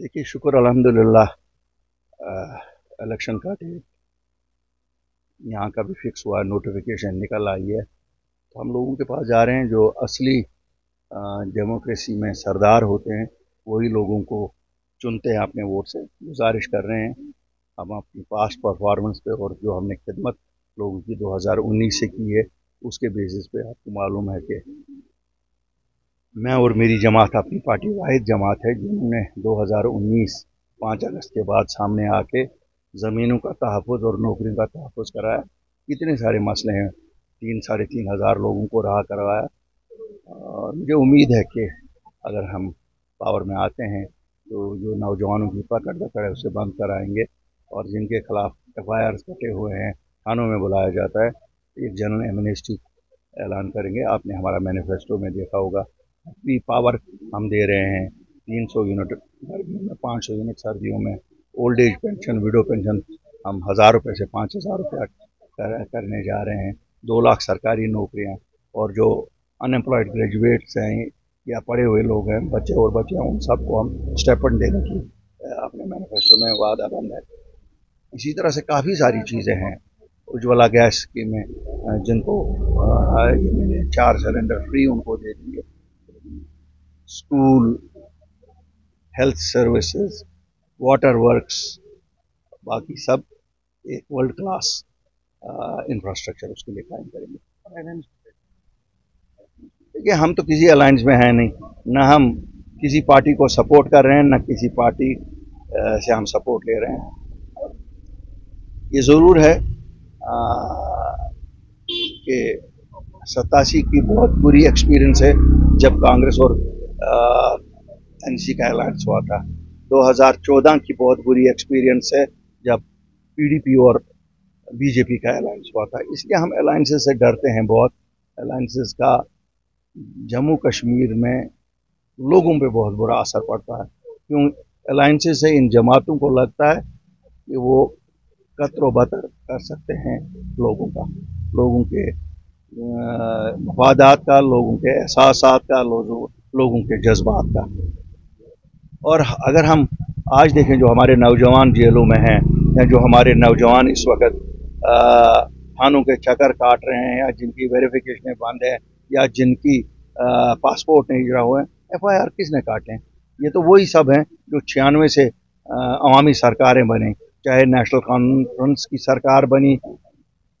देखिए, शुक्र अल्हम्दुलिल्लाह। इलेक्शन का डेट यहाँ का भी फिक्स हुआ, नोटिफिकेशन निकल आई है। तो हम लोगों के पास जा रहे हैं। जो असली डेमोक्रेसी में सरदार होते हैं वही लोगों को चुनते हैं अपने वोट से। गुजारिश कर रहे हैं हम अपनी पास्ट परफॉर्मेंस पे और जो हमने खिदमत लोगों की 2019 से की है उसके बेसिस पे आपको मालूम है कि मैं और मेरी जमात अपनी पार्टी वाहिद जमात है जिन्होंने 2019 5 अगस्त के बाद सामने आके ज़मीनों का तहफ़्फ़ुज़ और नौकरियों का तहफ़्फ़ुज़ कराया। इतने सारे मसले हैं, 3-3.5 हज़ार लोगों को रहा करवाया। और मुझे उम्मीद है कि अगर हम पावर में आते हैं तो जो नौजवानों की पकड़ दकड़ है उसे बंद कराएंगे और जिनके खिलाफ FIR कटे हुए हैं थानों में बुलाया जाता है, एक जनरल एमनेस्टी ऐलान करेंगे। आपने हमारा मैनिफेस्टो में देखा होगा, फ्री पावर हम दे रहे हैं। 300 यूनिट गर्मियों में, 500 यूनिट सर्दियों में। Old age pension, window pension हम 1,000 रुपये से 5,000 रुपया करने जा रहे हैं। 2 लाख सरकारी नौकरियां। और जो अनएम्प्लॉयड ग्रेजुएट्स हैं या पढ़े हुए लोग हैं, बच्चे और बच्चियां, उन सबको हम स्टेपन देने की अपने मैनिफेस्टो में वादा बंद है। इसी तरह से काफ़ी सारी चीज़ें हैं। उज्ज्वला गैस स्कीम में जिनको ये मैंने 4 सिलेंडर फ्री उनको दे दिए। School, health services, water works, बाकी सब एक वर्ल्ड क्लास इंफ्रास्ट्रक्चर उसके लिए कायम करेंगे। देखिए, हम तो किसी अलायंस में हैं नहीं, न हम किसी पार्टी को सपोर्ट कर रहे हैं, न किसी पार्टी से हम सपोर्ट ले रहे हैं। ये ज़रूर है कि 87 की बहुत बुरी एक्सपीरियंस है जब कांग्रेस और NC का अलायंस हुआ था। 2014 की बहुत बुरी एक्सपीरियंस है जब PDP और BJP का अलायंस हुआ था। इसलिए हम अलायंसेस से डरते हैं बहुत। अलायंसेस का जम्मू कश्मीर में लोगों पे बहुत बुरा असर पड़ता है, क्यों अलायंसेस से इन जमातों को लगता है कि वो कत्रो बतर कर सकते हैं लोगों का, लोगों के मफादात का, लोगों के एहसासात का, लोगों के जज्बात का। और अगर हम आज देखें जो हमारे नौजवान जेलों में हैं, या जो हमारे नौजवान इस वक्त थानों के चक्कर काट रहे हैं, या जिनकी वेरिफिकेशन बंद है, या जिनकी पासपोर्ट नहीं जुड़ा हुआ है, FIR किसने काटे हैं? ये तो वही सब हैं जो 96 से अवामी सरकारें बनी, चाहे नेशनल कॉन्फ्रेंस की सरकार बनी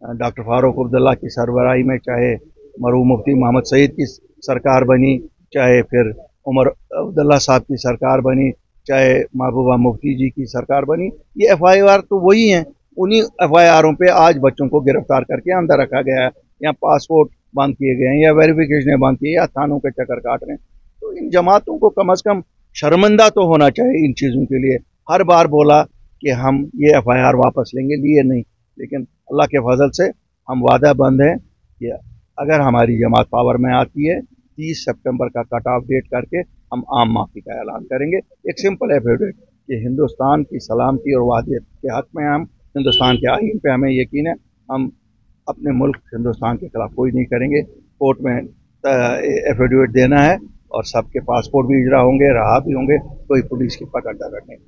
डॉक्टर फारूक अब्दुल्ला की सरबराही में, चाहे मरहूम मुफ्ती मोहम्मद सईद की सरकार बनी, चाहे फिर उमर अब्दुल्ला साहब की सरकार बनी, चाहे महबूबा मुफ्ती जी की सरकार बनी। ये FIR तो वही हैं। उन्हीं FIRों पे आज बच्चों को गिरफ्तार करके अंदर रखा गया है, या पासपोर्ट बंद किए गए हैं, या वेरिफिकेशन बंद किए, या थानों के चक्कर काट रहे हैं। तो इन जमातों को कम से कम शर्मिंदा तो होना चाहिए इन चीज़ों के लिए। हर बार बोला कि हम ये FIR वापस लेंगे, लिए नहीं, लेकिन अल्लाह के फजल से हम वादा बंद हैं कि अगर हमारी जमात पावर में आती है 30 सितंबर का कट ऑफ डेट करके हम आम माफी का ऐलान करेंगे। एक सिंपल एफिडेविट कि हिंदुस्तान की सलामती और वादियत के हक में हम, हिंदुस्तान के आइन पे हमें यकीन है, हम अपने मुल्क हिंदुस्तान के खिलाफ कोई नहीं करेंगे। कोर्ट में एफिडेविट देना है और सबके पासपोर्ट भी इजरा होंगे, रहा भी होंगे, कोई पुलिस की पकड़ दकड़ नहीं।